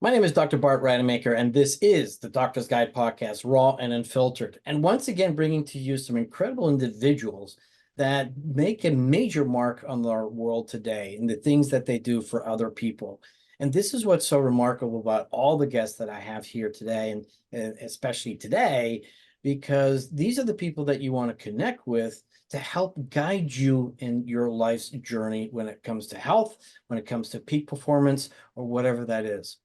My name is Dr. Bart Rademaker, and this is the Doctor's Guide podcast, Raw and Unfiltered. And once again, bringing to you some incredible individuals that make a major mark on our world today and the things that they do for other people. And this is what's so remarkable about all the guests that I have here today, and especially today, because these are the people that you want to connect with to help guide you in your life's journey when it comes to health, when it comes to peak performance, or whatever that is.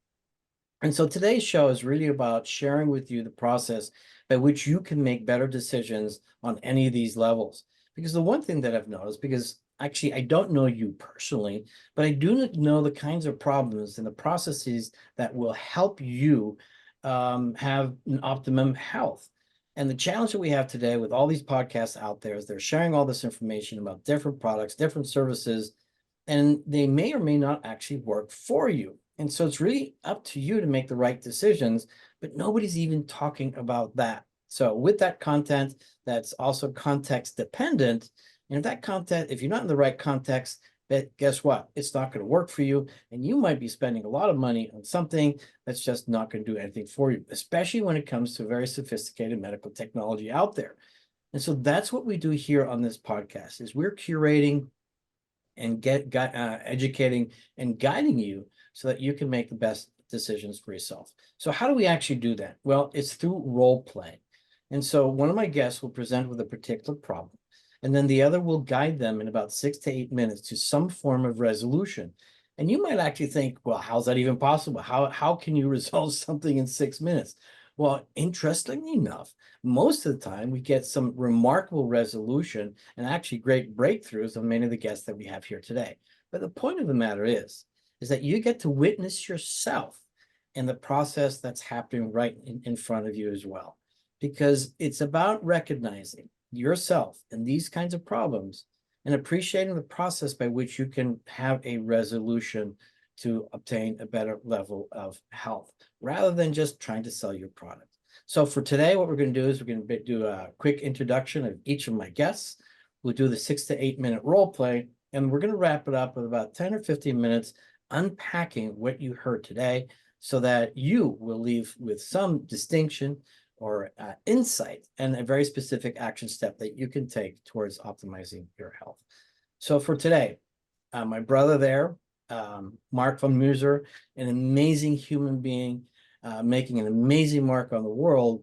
And so today's show is really about sharing with you the process by which you can make better decisions on any of these levels. Because the one thing that I've noticed, because actually I don't know you personally, but I do know the kinds of problems and the processes that will help you have an optimum health. And the challenge that we have today with all these podcasts out there is they're sharing all this information about different products, different services, and they may or may not actually work for you. And so it's really up to you to make the right decisions, but nobody's even talking about that. So with that content, that's also context dependent. And if that content, if you're not in the right context, but guess what? It's not going to work for you. And you might be spending a lot of money on something that's just not going to do anything for you, especially when it comes to very sophisticated medical technology out there. And so that's what we do here on this podcast is we're curating and educating and guiding you so that you can make the best decisions for yourself. So how do we actually do that? Well, it's through role play. And so one of my guests will present with a particular problem, and then the other will guide them in about 6 to 8 minutes to some form of resolution. And you might actually think, well, how's that even possible? How can you resolve something in 6 minutes? Well, interestingly enough, most of the time we get some remarkable resolution and actually great breakthroughs on many of the guests that we have here today. But the point of the matter is that you get to witness yourself in the process that's happening right in front of you as well. Because it's about recognizing yourself in these kinds of problems and appreciating the process by which you can have a resolution to obtain a better level of health rather than just trying to sell your product. So for today, what we're going to do is we're going to do a quick introduction of each of my guests. We'll do the 6 to 8 minute role play, and we're going to wrap it up with about 10 or 15 minutes unpacking what you heard today so that you will leave with some distinction or insight and a very specific action step that you can take towards optimizing your health. So for today, my brother there, Marc von Musser, an amazing human being, making an amazing mark on the world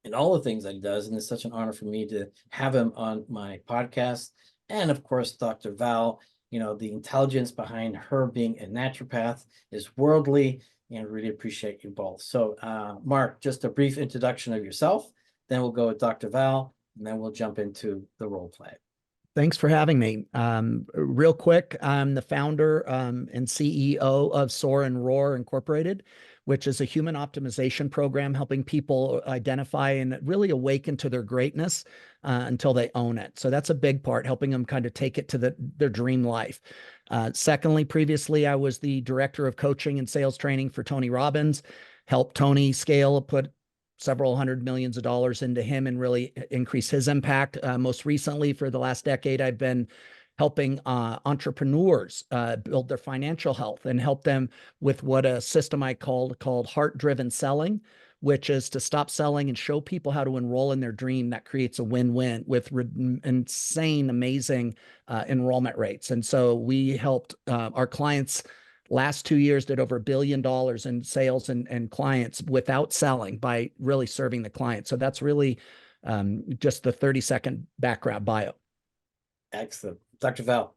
and all the things that he does. And it's such an honor for me to have him on my podcast. And of course, Dr. Val, the intelligence behind her being a naturopath is worldly, and really appreciate you both. So Marc, just a brief introduction of yourself, then we'll go with Dr. Val, and then we'll jump into the role play. Thanks for having me. Real quick, I'm the founder and CEO of Soar and Roar Incorporated, which is a human optimization program helping people identify and really awaken to their greatness until they own it. So that's a big part, helping them kind of take it to their dream life. Secondly, previously, I was the director of coaching and sales training for Tony Robbins, helped Tony scale, put several hundred millions of dollars into him and really increase his impact. Most recently, for the last decade, I've been helping entrepreneurs build their financial health and help them with what a system I called heart-driven selling, which is to stop selling and show people how to enroll in their dream. That creates a win-win with insane, amazing enrollment rates. And so we helped our clients last 2 years did over $1 billion in sales and clients without selling by really serving the client. So that's really just the 30-second background bio. Excellent. Dr. Val.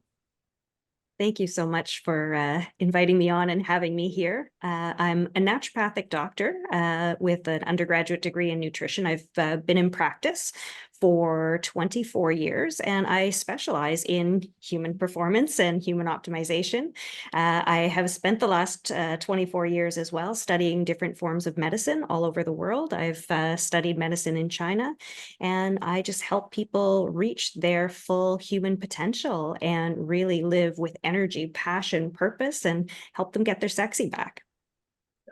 Thank you so much for inviting me on and having me here. I'm a naturopathic doctor with an undergraduate degree in nutrition. I've been in practice for 24 years, and I specialize in human performance and human optimization. I have spent the last 24 years as well studying different forms of medicine all over the world. I've studied medicine in China, and I just help people reach their full human potential and really live with energy, passion, purpose, and help them get their sexy back.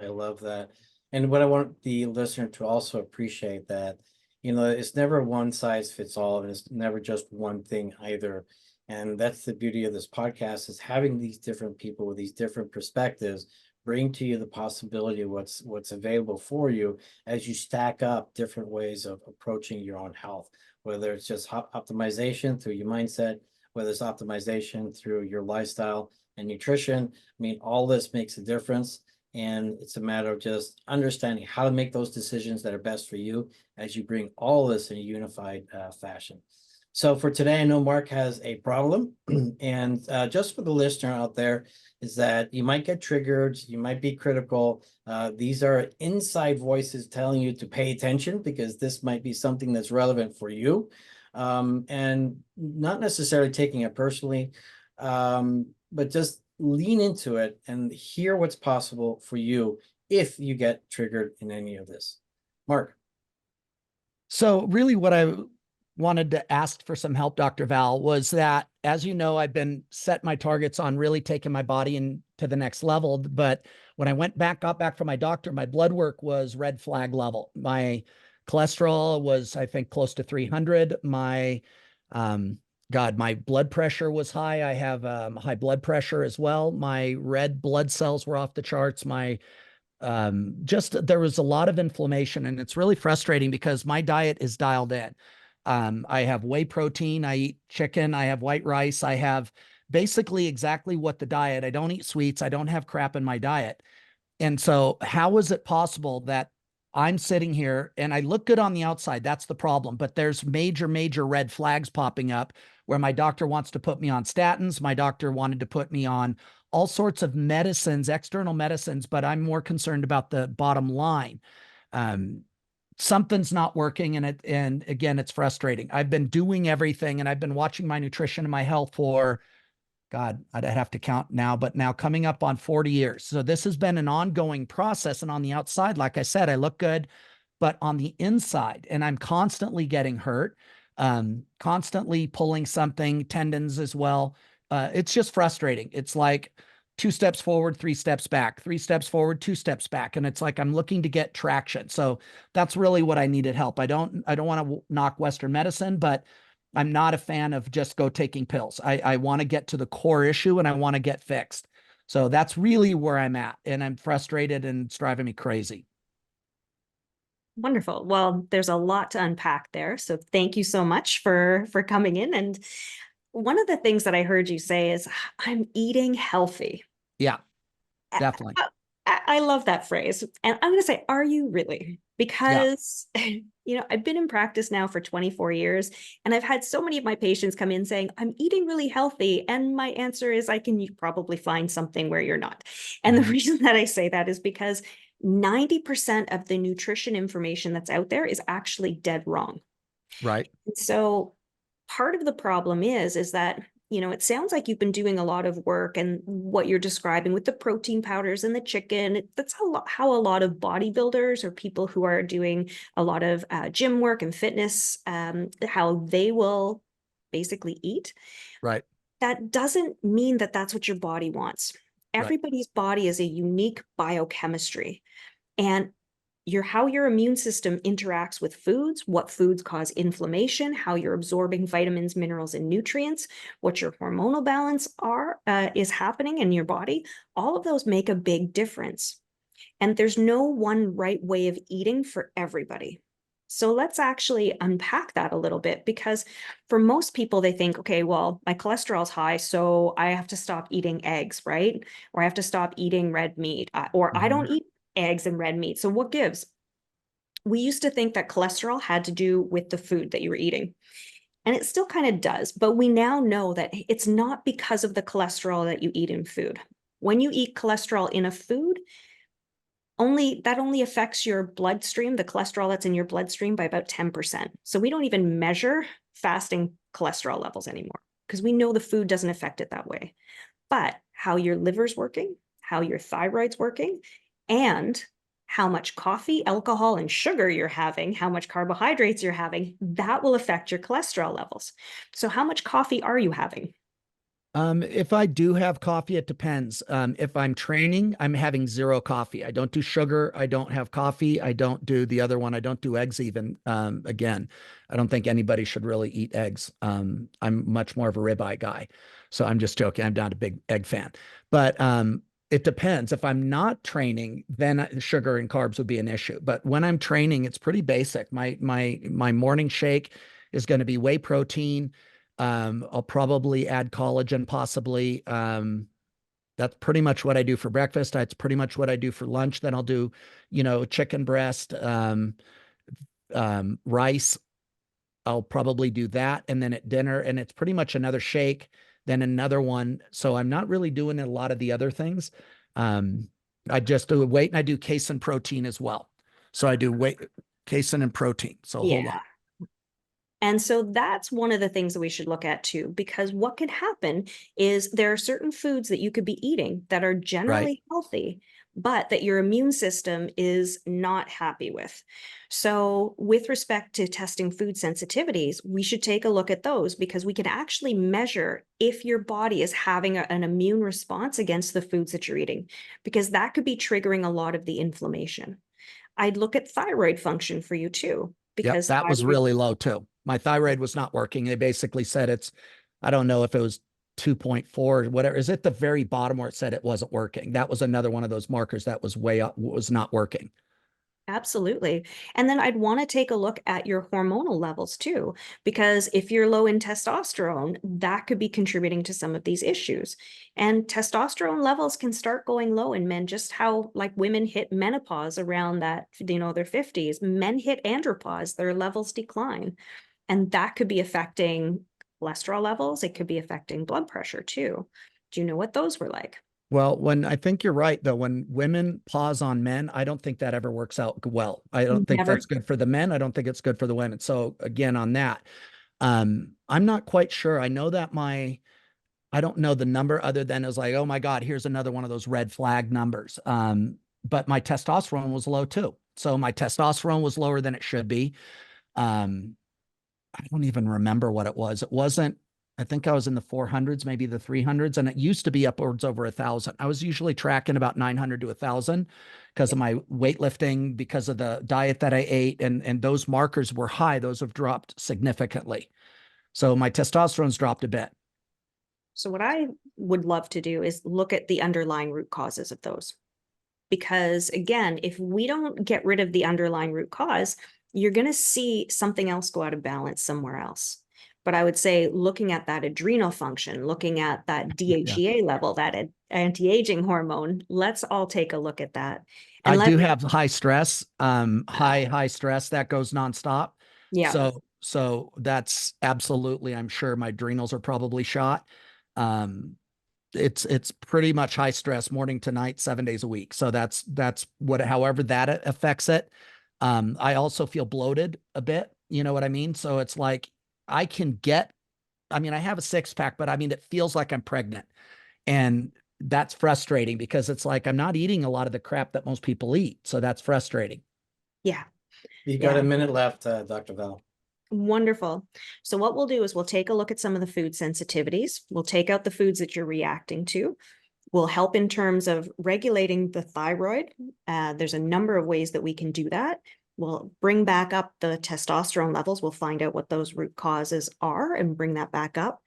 I love that. And what I want the listener to also appreciate that, it's never one size fits all, and it's never just one thing either. And that's the beauty of this podcast, is having these different people with these different perspectives bring to you the possibility of what's available for you as you stack up different ways of approaching your own health, whether it's just optimization through your mindset, whether it's optimization through your lifestyle and nutrition. I mean, all this makes a difference. And it's a matter of just understanding how to make those decisions that are best for you as you bring all this in a unified fashion. So for today, I know Marc has a problem. And just for the listener out there, is that you might get triggered, you might be critical. These are inside voices telling you to pay attention because this might be something that's relevant for you. And not necessarily taking it personally, but just lean into it and hear what's possible for you if you get triggered in any of this. Marc. So really what I wanted to ask for some help, Dr. Val, was that, as you know, I've been set my targets on really taking my body into the next level. But when I got back from my doctor, my blood work was red flag level. My cholesterol was, I think, close to 300. My, my blood pressure was high. I have high blood pressure as well. My red blood cells were off the charts. There was a lot of inflammation, and it's really frustrating because my diet is dialed in. I have whey protein, I eat chicken, I have white rice, I have basically exactly what the diet. I don't eat sweets, I don't have crap in my diet. And so how is it possible that I'm sitting here and I look good on the outside? That's the problem. But there's major, major red flags popping up where my doctor wants to put me on statins. My doctor wanted to put me on all sorts of medicines, external medicines, but I'm more concerned about the bottom line. Something's not working, and again, it's frustrating. I've been doing everything, and I've been watching my nutrition and my health for, God, I'd have to count now, but now coming up on 40 years. So this has been an ongoing process. And on the outside, like I said, I look good, but on the inside, and I'm constantly getting hurt, constantly pulling something, tendons as well. It's just frustrating. It's like 2 steps forward, 3 steps back, 3 steps forward, 2 steps back. And it's like I'm looking to get traction. So that's really what I needed help. I don't want to knock Western medicine, but I'm not a fan of just go taking pills. I want to get to the core issue and I want to get fixed. So that's really where I'm at. And I'm frustrated and it's driving me crazy. Wonderful. Well, there's a lot to unpack there. So thank you so much for coming in. And one of the things that I heard you say is, I'm eating healthy. Yeah, definitely. I love that phrase. And I'm going to say, are you really? Because, I've been in practice now for 24 years, and I've had so many of my patients come in saying, I'm eating really healthy. And my answer is, I can probably find something where you're not. And the reason that I say that is because 90% of the nutrition information that's out there is actually dead wrong. Right. So part of the problem is that, it sounds like you've been doing a lot of work, and what you're describing with the protein powders and the chicken, that's how a lot of bodybuilders or people who are doing a lot of gym work and fitness, how they will basically eat. Right. That doesn't mean that that's what your body wants. Everybody's body is a unique biochemistry. And how your immune system interacts with foods, what foods cause inflammation, how you're absorbing vitamins, minerals, and nutrients, what your hormonal balance is happening in your body, all of those make a big difference. And there's no one right way of eating for everybody. So let's actually unpack that a little bit, because for most people, they think, okay, well, my cholesterol's high, so I have to stop eating eggs, right? Or I have to stop eating red meat, or I don't eat eggs and red meat. So what gives? We used to think that cholesterol had to do with the food that you were eating. And it still kind of does, but we now know that it's not because of the cholesterol that you eat in food. When you eat cholesterol in a food, that only affects your bloodstream, the cholesterol that's in your bloodstream, by about 10%. So we don't even measure fasting cholesterol levels anymore because we know the food doesn't affect it that way. But how your liver's working, how your thyroid's working, and how much coffee, alcohol, and sugar you're having, how much carbohydrates you're having, that will affect your cholesterol levels. So how much coffee are you having? If I do have coffee, it depends. If I'm training, I'm having 0 coffee. I don't do sugar. I don't have coffee. I don't do the other one. I don't do eggs even. Again, I don't think anybody should really eat eggs. I'm much more of a ribeye guy. So I'm just joking. I'm not a big egg fan. But It depends. If I'm not training, then sugar and carbs would be an issue. But when I'm training, it's pretty basic. My morning shake is going to be whey protein. I'll probably add collagen, possibly. That's pretty much what I do for breakfast. That's pretty much what I do for lunch. Then I'll do, chicken breast, rice. I'll probably do that. And then at dinner, and it's pretty much another shake, then another one. So I'm not really doing a lot of the other things. I just do weight, and I do casein protein as well. So I do weight, casein and protein. So hold on. And so that's one of the things that we should look at too, because what can happen is there are certain foods that you could be eating that are generally healthy, but that your immune system is not happy with. So with respect to testing food sensitivities, we should take a look at those, because we can actually measure if your body is having an immune response against the foods that you're eating, because that could be triggering a lot of the inflammation. I'd look at thyroid function for you too, because that was really low too. My thyroid was not working. They basically said I don't know if it was 2.4 or whatever. Is it the very bottom where it said it wasn't working? That was another one of those markers that was way up, was not working. Absolutely. And then I'd want to take a look at your hormonal levels too, because if you're low in testosterone, that could be contributing to some of these issues. And testosterone levels can start going low in men, just how like women hit menopause around that, their 50s. Men hit andropause, their levels decline. And that could be affecting cholesterol levels. It could be affecting blood pressure too. Do you know what those were like? Well, I think you're right, though, when women pause on men, I don't think that ever works out well. I don't think that's good for the men. I don't think it's good for the women. So again, on that, I'm not quite sure. I know that I don't know the number other than it was like, oh my God, here's another one of those red flag numbers. But my testosterone was low too. So my testosterone was lower than it should be. I don't even remember what it was. It wasn't, I think I was in the 400s, maybe the 300s, and it used to be upwards over 1,000. I was usually tracking about 900 to 1,000 because of my weightlifting, because of the diet that I ate, and those markers were high. Those have dropped significantly. So my testosterone's dropped a bit. So what I would love to do is look at the underlying root causes of those. Because again, if we don't get rid of the underlying root cause, you're going to see something else go out of balance somewhere else. But I would say looking at that adrenal function, looking at that DHEA level, that anti-aging hormone, let's all take a look at that. And I do have high stress, high stress that goes nonstop. Yeah. So that's absolutely, I'm sure my adrenals are probably shot. It's pretty much high stress morning to night, 7 days a week. So that's what, however that affects it. I also feel bloated a bit, you know what I mean? So it's like, I have a six pack, but I mean, it feels like I'm pregnant, and that's frustrating because it's like, I'm not eating a lot of the crap that most people eat. So that's frustrating. Yeah. You got a minute left, Dr. Val. Wonderful. So what we'll do is we'll take a look at some of the food sensitivities. We'll take out the foods that you're reacting to. We'll help in terms of regulating the thyroid. There's a number of ways that we can do that. We'll bring back up the testosterone levels. We'll find out what those root causes are and bring that back up.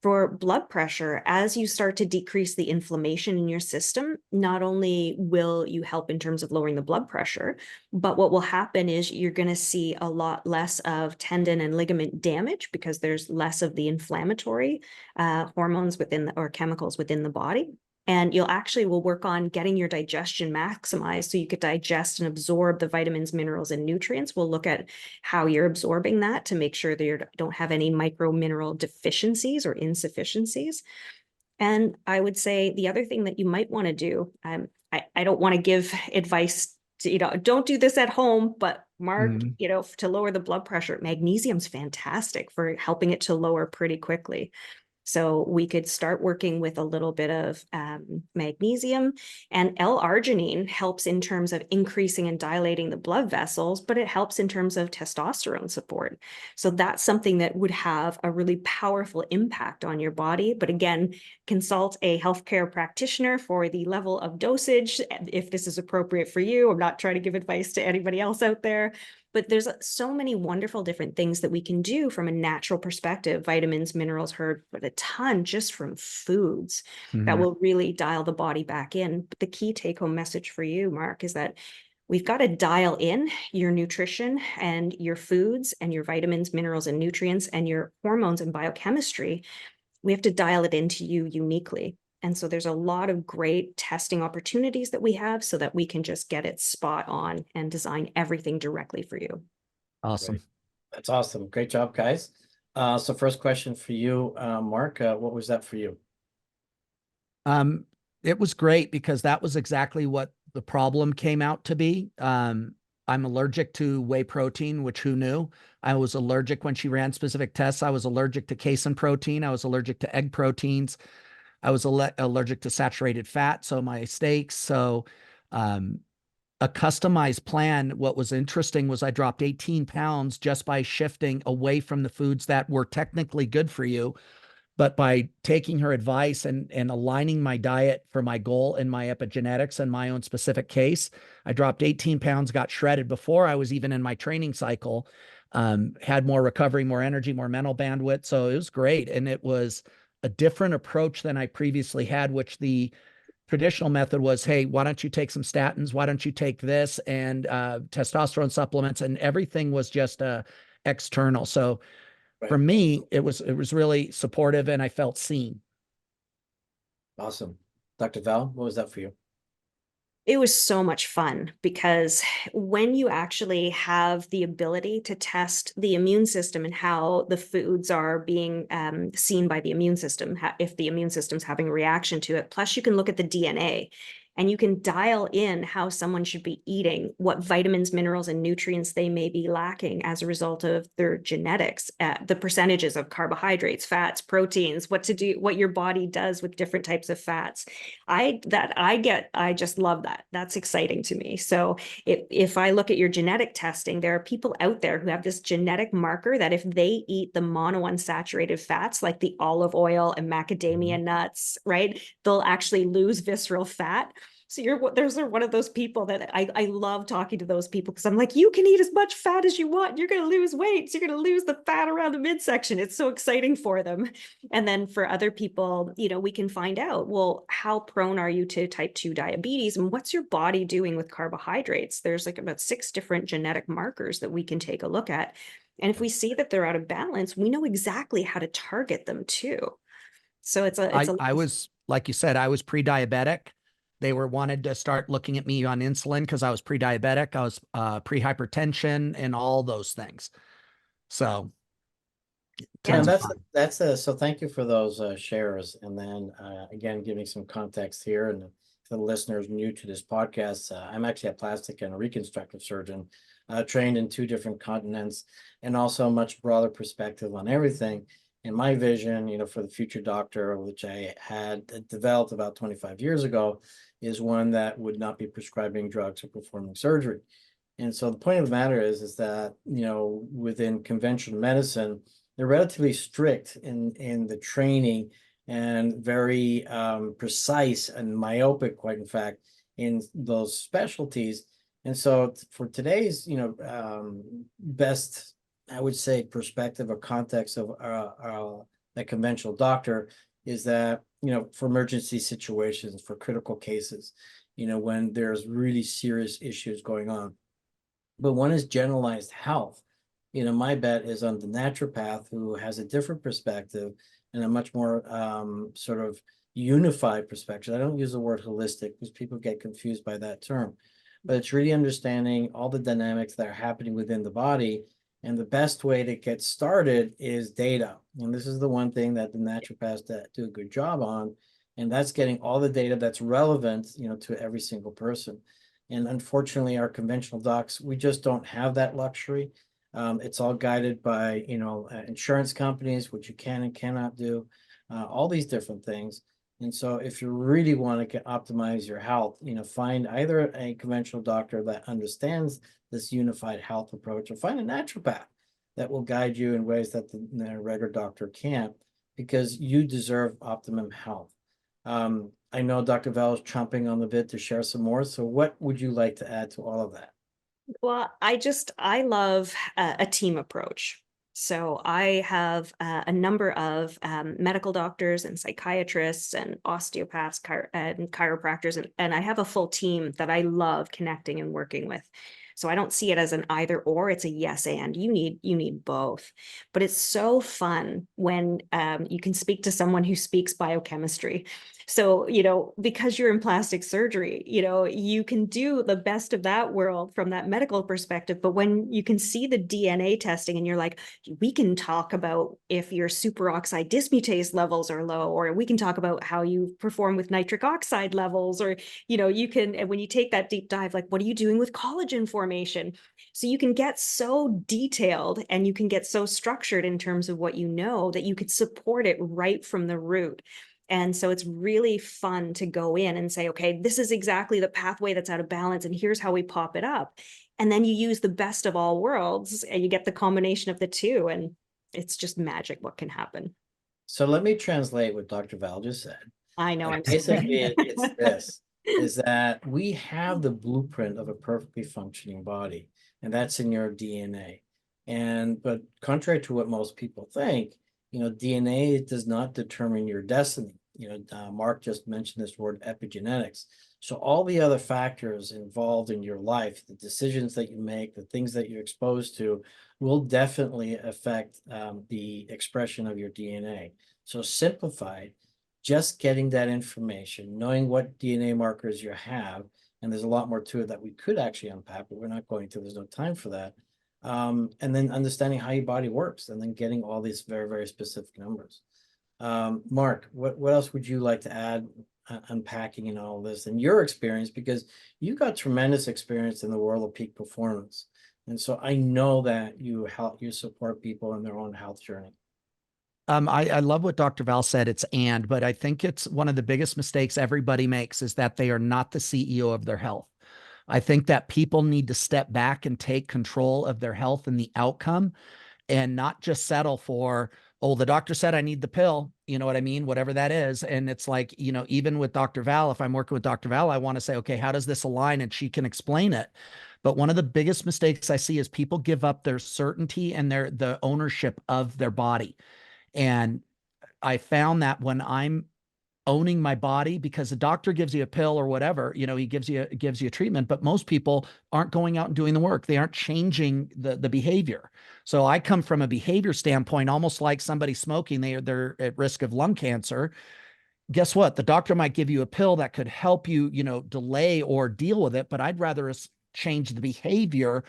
For blood pressure, as you start to decrease the inflammation in your system, not only will you help in terms of lowering the blood pressure, but what will happen is you're going to see a lot less of tendon and ligament damage because there's less of the inflammatory hormones or chemicals within the body. And will work on getting your digestion maximized so you could digest and absorb the vitamins, minerals, and nutrients. We'll look at how you're absorbing that to make sure that you don't have any micro mineral deficiencies or insufficiencies. And I would say the other thing that you might want to do, I don't want to give advice to, don't do this at home, but Marc, to lower the blood pressure, magnesium's fantastic for helping it to lower pretty quickly. So we could start working with a little bit of magnesium, and L-arginine helps in terms of increasing and dilating the blood vessels, but it helps in terms of testosterone support. So that's something that would have a really powerful impact on your body. But again, consult a healthcare practitioner for the level of dosage, if this is appropriate for you. I'm not trying to give advice to anybody else out there. but there's so many wonderful different things that we can do from a natural perspective, vitamins, minerals, heard, but a ton just from foods that will really dial the body back in. But the key take home message for you, Mark, is that we've got to dial in your nutrition and your foods and your vitamins, minerals, and nutrients and your hormones and biochemistry. We have to dial it into you uniquely. And so there's a lot of great testing opportunities that we have so that we can just get it spot on and design everything directly for you. Awesome. Great. That's awesome. Great job, guys. So first question for you, Mark, what was that for you? It was great because that was exactly what the problem came out to be. I'm allergic to whey protein, which who knew? I was allergic when she ran specific tests. I was allergic to casein protein. I was allergic to egg proteins. I was allergic to saturated fat, so my steaks. So a customized plan, what was interesting was I dropped 18 pounds just by shifting away from the foods that were technically good for you. But by taking her advice and aligning my diet for my goal and my epigenetics and my own specific case, I dropped 18 pounds, got shredded before I was even in my training cycle, had more recovery, more energy, more mental bandwidth. So it was great. And it was a different approach than I previously had, which the traditional method was, hey, why don't you take some statins? Why don't you take this and testosterone supplements? And everything was just external. So for me, it was really supportive and I felt seen. Awesome. Dr. Val, what was that for you? It was so much fun because when you actually have the ability to test the immune system and how the foods are being seen by the immune system, if the immune system's having a reaction to it, plus you can look at the DNA and you can dial in how someone should be eating, what vitamins, minerals, and nutrients they may be lacking as a result of their genetics, the percentages of carbohydrates, fats, proteins, what to do, what your body does with different types of fats. I just love that. That's exciting to me. So if I look at your genetic testing, there are people out there who have this genetic marker that if they eat the monounsaturated fats, like the olive oil and macadamia nuts, right, they'll actually lose visceral fat. So those are one of those people that I love talking to those people because I'm like, you can eat as much fat as you want. You're going to lose weight. So you're going to lose the fat around the midsection. It's so exciting for them. And then for other people, we can find out, well, how prone are you to type 2 diabetes? And what's your body doing with carbohydrates? There's like about 6 different genetic markers that we can take a look at. And if we see that they're out of balance, we know exactly how to target them too. So I was, like you said, I was pre-diabetic. They wanted to start looking at me on insulin because I was pre-diabetic. I was pre-hypertension and all those things. So Yeah, tons of fun. so thank you for those shares. And then again, giving some context here and for the listeners new to this podcast, I'm actually a plastic and a reconstructive surgeon, trained in 2 different continents and also a much broader perspective on everything. And my vision, for the future doctor, which I had developed about 25 years ago, is one that would not be prescribing drugs or performing surgery. And so the point of the matter is that, within conventional medicine, they're relatively strict in the training and very precise and myopic, quite in fact, in those specialties. And so for today's, best, I would say, perspective or context of a conventional doctor is that, for emergency situations, for critical cases, when there's really serious issues going on. But one is generalized health. My bet is on the naturopath who has a different perspective and a much more sort of unified perspective. I don't use the word holistic because people get confused by that term, but it's really understanding all the dynamics that are happening within the body. And the best way to get started is data. And this is the one thing that the naturopaths do a good job on. And that's getting all the data that's relevant, to every single person. And unfortunately, our conventional docs, we just don't have that luxury. It's all guided by, insurance companies, which you can and cannot do, all these different things. And so if you really want to optimize your health, find either a conventional doctor that understands this unified health approach, or find a naturopath that will guide you in ways that the regular doctor can't, because you deserve optimum health. I know Dr. Val is chomping on the bit to share some more. So what would you like to add to all of that? Well, I love a team approach. So I have a number of medical doctors and psychiatrists and osteopaths and chiropractors, and I have a full team that I love connecting and working with. So I don't see it as an either or, it's a yes and. You need both. But it's so fun when you can speak to someone who speaks biochemistry. So, because you're in plastic surgery, you can do the best of that world from that medical perspective. But when you can see the DNA testing and you're like, we can talk about if your superoxide dismutase levels are low, or we can talk about how you perform with nitric oxide levels, or, you can, and when you take that deep dive, like, what are you doing with collagen formation? So you can get so detailed and you can get so structured in terms of what you know that you could support it right from the root. And so it's really fun to go in and say, okay, this is exactly the pathway that's out of balance, and here's how we pop it up. And then you use the best of all worlds and you get the combination of the two. And it's just magic what can happen. So let me translate what Dr. Val just said. I know. And I'm basically, sorry. it's this, is that we have the blueprint of a perfectly functioning body, and that's in your DNA. But contrary to what most people think, DNA does not determine your destiny. Marc just mentioned this word epigenetics. So all the other factors involved in your life, the decisions that you make, the things that you're exposed to, will definitely affect the expression of your DNA. So simplified, just getting that information, knowing what DNA markers you have, and there's a lot more to it that we could actually unpack, but we're not going to, there's no time for that. And then understanding how your body works, and then getting all these very, very specific numbers. Marc, what else would you like to add, unpacking in all this and your experience, because you got tremendous experience in the world of peak performance. And so I know that you support people in their own health journey. I love what Dr. Val said. But I think it's one of the biggest mistakes everybody makes is that they are not the CEO of their health. I think that people need to step back and take control of their health and the outcome, and not just settle for, oh, the doctor said I need the pill, you know what I mean? Whatever that is. And it's like, even with Dr. Val, if I'm working with Dr. Val, I want to say, okay, how does this align? And she can explain it. But one of the biggest mistakes I see is people give up their certainty and the ownership of their body. And I found that when I'm owning my body, because the doctor gives you a pill or whatever, he gives you a treatment, but most people aren't going out and doing the work. They aren't changing the behavior. So I come from a behavior standpoint, almost like somebody smoking, they're at risk of lung cancer. Guess what? The doctor might give you a pill that could help you, delay or deal with it, but I'd rather change the behavior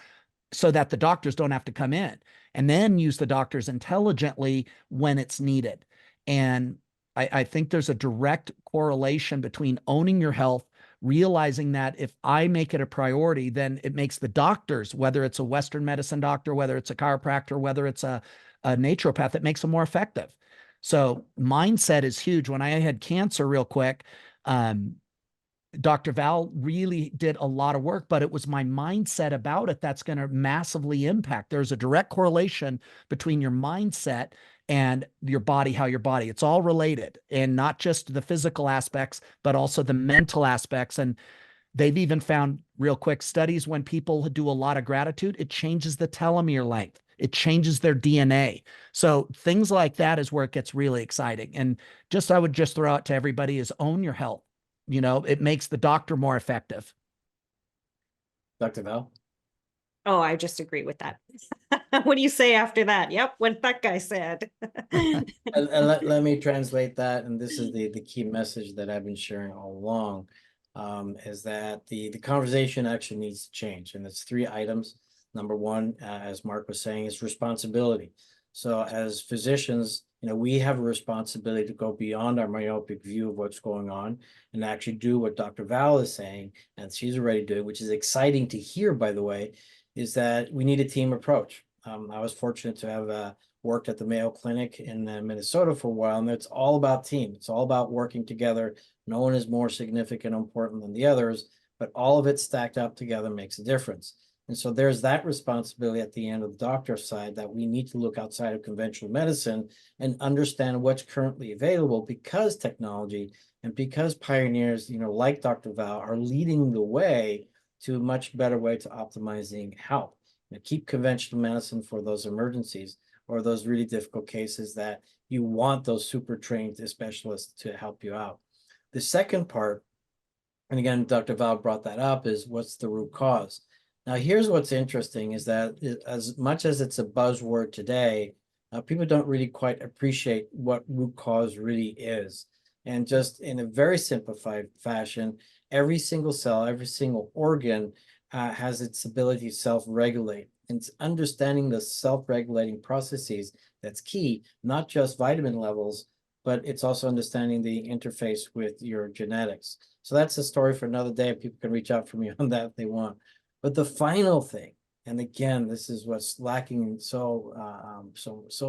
so that the doctors don't have to come in, and then use the doctors intelligently when it's needed. And I think there's a direct correlation between owning your health, realizing that if I make it a priority, then it makes the doctors, whether it's a Western medicine doctor, whether it's a chiropractor, whether it's a naturopath, it makes them more effective. So mindset is huge. When I had cancer, real quick, Dr. Val really did a lot of work, but it was my mindset about it that's going to massively impact. There's a direct correlation between your mindset and your body, how your body, it's all related, and not just the physical aspects, but also the mental aspects. And they've even found, real quick, studies when people do a lot of gratitude, it changes the telomere length. It changes their DNA. So things like that is where it gets really exciting. And I would just throw out to everybody is own your health. It makes the doctor more effective. Dr. Val? Oh, I just agree with that. What do you say after that? Yep, what that guy said. And let me translate that. And this is the key message that I've been sharing all along, is that the conversation actually needs to change. And it's 3 items. Number 1, as Marc was saying, is responsibility. So as physicians, we have a responsibility to go beyond our myopic view of what's going on and actually do what Dr. Val is saying, and she's already doing, which is exciting to hear, by the way, is that we need a team approach. I was fortunate to have worked at the Mayo Clinic in Minnesota for a while, and it's all about team. It's all about working together. No one is more significant or important than the others, but all of it stacked up together makes a difference. And so there's that responsibility at the end of the doctor's side, that we need to look outside of conventional medicine and understand what's currently available, because technology and because pioneers, like Dr. Val, are leading the way. to a much better way to optimizing health. Keep conventional medicine for those emergencies or those really difficult cases that you want those super trained specialists to help you out. The second part, and again, Dr. Val brought that up, is what's the root cause? Now, here's what's interesting is that as much as it's a buzzword today, people don't really quite appreciate what root cause really is. And just in a very simplified fashion, every single cell, every single organ has its ability to self-regulate. And it's understanding the self-regulating processes that's key, not just vitamin levels, but it's also understanding the interface with your genetics. So that's a story for another day. People can reach out for me on that if they want. But the final thing, and again, this is what's lacking so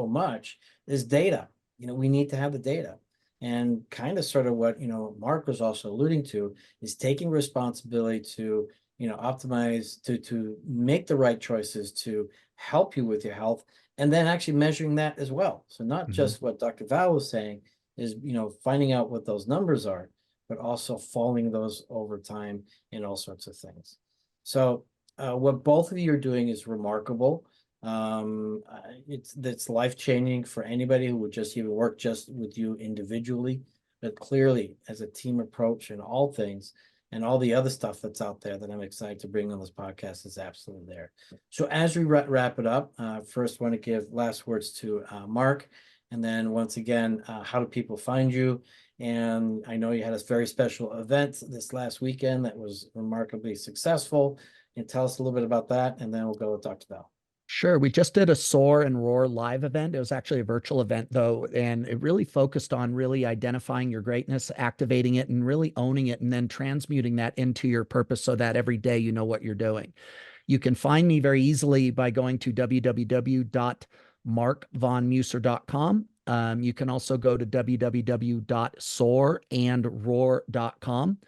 much, is data. We need to have the data. And kind of sort of what, Marc was also alluding to is taking responsibility to, optimize, to make the right choices to help you with your health, and then actually measuring that as well. So not just what Dr. Val was saying is, finding out what those numbers are, but also following those over time in all sorts of things. So what both of you are doing is remarkable. It's life-changing for anybody who would just even work just with you individually, but clearly as a team approach in all things, and all the other stuff that's out there that I'm excited to bring on this podcast is absolutely there. So as we wrap it up, first want to give last words to Marc, and then once again, how do people find you? And I know you had a very special event this last weekend that was remarkably successful. And tell us a little bit about that, and then we'll go with Dr. Val. Sure. We just did a Soar and Roar live event. It was actually a virtual event, though, and it really focused on really identifying your greatness, activating it, and really owning it, and then transmuting that into your purpose so that every day you know what you're doing. You can find me very easily by going to www.marcvonmusser.com. You can also go to www.soarandroar.com,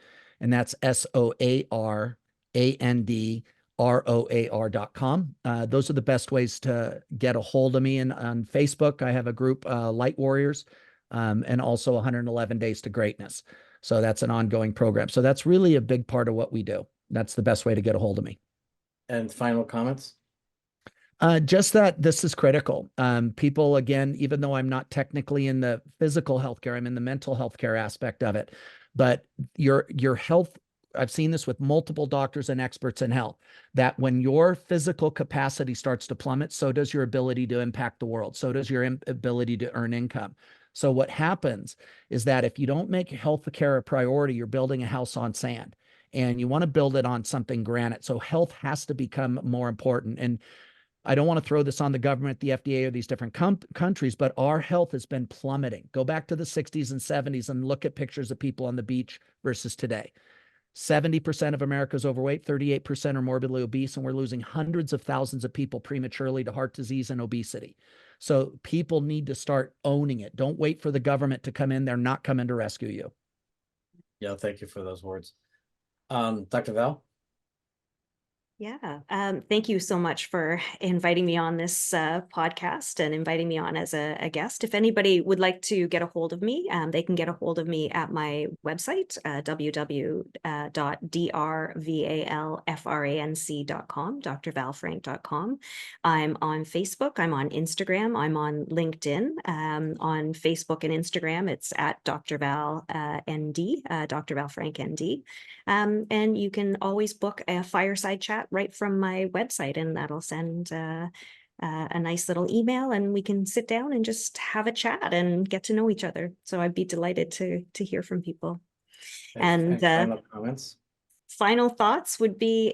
and that's SOARANDROAR.com. Those are the best ways to get a hold of me. And on Facebook, I have a group, Light Warriors, and also 111 Days to Greatness. So that's an ongoing program. So that's really a big part of what we do. That's the best way to get a hold of me. And final comments? Just that this is critical. People, again, even though I'm not technically in the physical healthcare, I'm in the mental healthcare aspect of it. But your health, I've seen this with multiple doctors and experts in health, that when your physical capacity starts to plummet, so does your ability to impact the world. So does your ability to earn income. So what happens is that if you don't make healthcare a priority, you're building a house on sand, and you want to build it on something granite. So health has to become more important. And I don't want to throw this on the government, the FDA, or these different countries, but our health has been plummeting. Go back to the 60s and 70s and look at pictures of people on the beach versus today. 70% of America is overweight, 38% are morbidly obese, and we're losing hundreds of thousands of people prematurely to heart disease and obesity. So people need to start owning it. Don't wait for the government to come in. They're not coming to rescue you. Yeah, thank you for those words. Dr. Val? Yeah, thank you so much for inviting me on this podcast and inviting me on as a guest. If anybody would like to get a hold of me, they can get a hold of me at my website, www.drvalfranc.com, drvalfranc.com. I'm on Facebook, I'm on Instagram, I'm on LinkedIn. On Facebook and Instagram, it's at Dr. Val ND, Dr. Val Franc ND. And you can always book a fireside chat right from my website, and that'll send a nice little email, and we can sit down and just have a chat and get to know each other. So I'd be delighted to hear from people. And final comments? Final thoughts would be,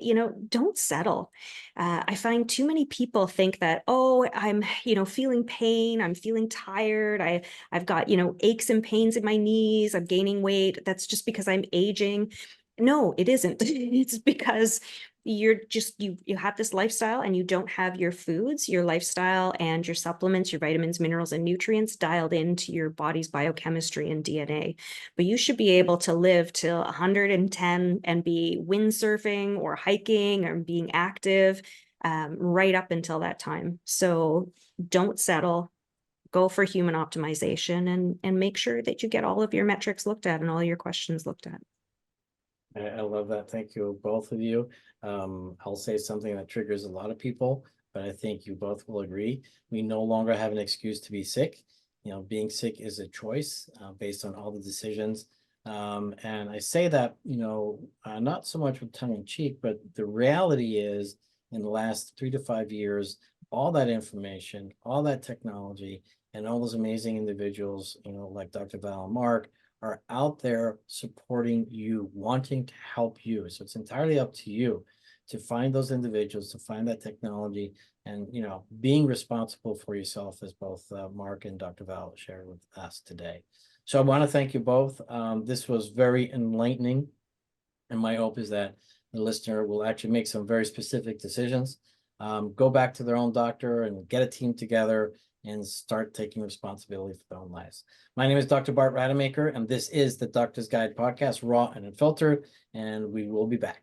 don't settle. I find too many people think that, oh, I'm, feeling pain. I'm feeling tired. I've got, aches and pains in my knees. I'm gaining weight. That's just because I'm aging. No, it isn't. It's because you have this lifestyle and you don't have your foods, your lifestyle, and your supplements, your vitamins, minerals, and nutrients dialed into your body's biochemistry and DNA. But you should be able to live till 110 and be windsurfing or hiking or being active right up until that time. So don't settle. Go for human optimization and make sure that you get all of your metrics looked at and all your questions looked at. I love that. Thank you, both of you. I'll say something that triggers a lot of people, but I think you both will agree. We no longer have an excuse to be sick. You know, being sick is a choice based on all the decisions. And I say that, not so much with tongue in cheek, but the reality is in the last 3 to 5 years, all that information, all that technology, and all those amazing individuals, like Dr. Val and Marc, are out there supporting you, wanting to help you. So it's entirely up to you to find those individuals, to find that technology, and being responsible for yourself, as both Marc and Dr. Val shared with us today. So I want to thank you both. This was very enlightening, and my hope is that the listener will actually make some very specific decisions, go back to their own doctor and get a team together and start taking responsibility for their own lives. My name is Dr. Bart Rademaker, and this is the Doctor's Guide Podcast, Raw and Unfiltered, and we will be back.